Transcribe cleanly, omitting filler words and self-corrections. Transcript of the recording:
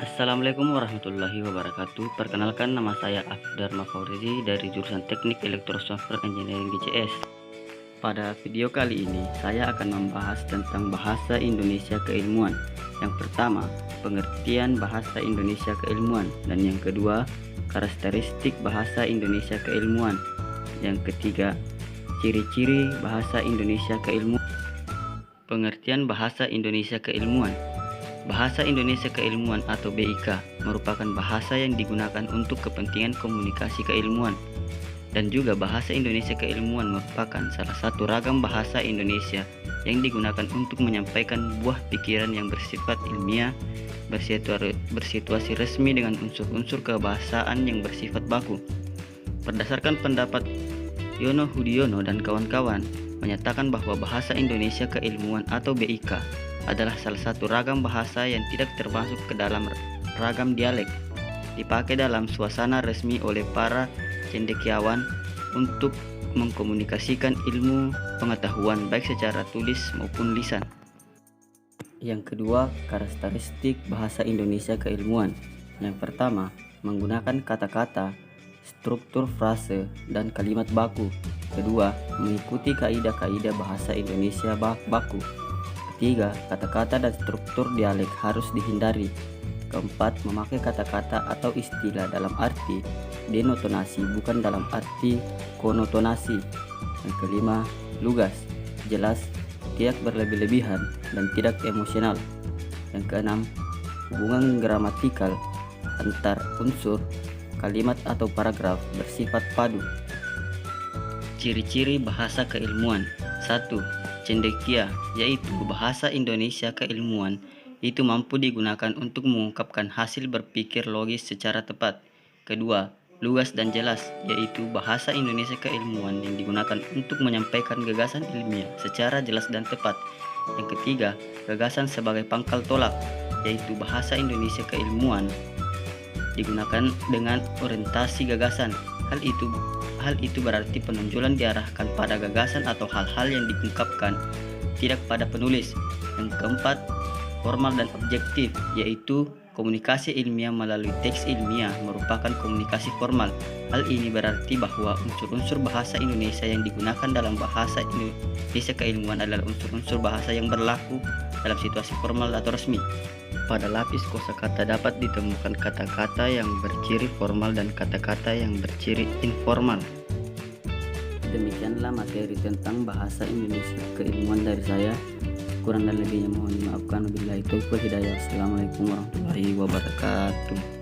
Assalamualaikum warahmatullahi wabarakatuh. Perkenalkan, nama saya Afdharma Faurizi dari jurusan Teknik Elektro Software Engineering GCS. Pada video kali ini saya akan membahas tentang bahasa Indonesia keilmuan. Yang pertama, pengertian bahasa Indonesia keilmuan, dan yang kedua, karakteristik bahasa Indonesia keilmuan. Yang ketiga, ciri-ciri bahasa Indonesia keilmuan. Pengertian bahasa Indonesia keilmuan. Bahasa Indonesia keilmuan atau BIK merupakan bahasa yang digunakan untuk kepentingan komunikasi keilmuan, dan juga bahasa Indonesia keilmuan merupakan salah satu ragam bahasa Indonesia yang digunakan untuk menyampaikan buah pikiran yang bersifat ilmiah, bersituasi resmi dengan unsur-unsur kebahasaan yang bersifat baku. Berdasarkan pendapat Yono Hudiono dan kawan-kawan, menyatakan bahwa bahasa Indonesia keilmuan atau BIK adalah salah satu ragam bahasa yang tidak termasuk ke dalam ragam dialek, dipakai dalam suasana resmi oleh para cendekiawan untuk mengkomunikasikan ilmu pengetahuan baik secara tulis maupun lisan. Yang kedua, karakteristik bahasa Indonesia keilmuan. Yang pertama, menggunakan kata-kata, struktur frase, dan kalimat baku. Kedua, mengikuti kaidah-kaidah bahasa Indonesia baku. Ketiga, kata-kata dan struktur dialek harus dihindari. Keempat, memakai kata-kata atau istilah dalam arti denotonasi, bukan dalam arti konotonasi. Yang kelima, lugas, jelas, tidak berlebih-lebihan, dan tidak emosional. Yang keenam, hubungan gramatikal antar unsur, kalimat atau paragraf bersifat padu. Ciri-ciri bahasa keilmuan. 1. Cendekia, yaitu bahasa Indonesia keilmuan itu mampu digunakan untuk mengungkapkan hasil berpikir logis secara tepat. Kedua, lugas dan jelas, yaitu bahasa Indonesia keilmuan yang digunakan untuk menyampaikan gagasan ilmiah secara jelas dan tepat. Yang ketiga, gagasan sebagai pangkal tolak, yaitu bahasa Indonesia keilmuan digunakan dengan orientasi gagasan. Hal itu berarti penonjolan diarahkan pada gagasan atau hal-hal yang diungkapkan, tidak pada penulis. Yang keempat, formal dan objektif, yaitu komunikasi ilmiah melalui teks ilmiah merupakan komunikasi formal. Hal ini berarti bahwa unsur-unsur bahasa Indonesia yang digunakan dalam bahasa Indonesia keilmuan adalah unsur-unsur bahasa yang berlaku dalam situasi formal atau resmi. Pada lapis kosakata dapat ditemukan kata-kata yang berciri formal dan kata-kata yang berciri informal. Demikianlah materi tentang bahasa Indonesia keilmuan dari saya. Kurang dan lebihnya mohon dimaafkan. Wabillahi taufiq wal hidayah. Assalamualaikum warahmatullahi wabarakatuh.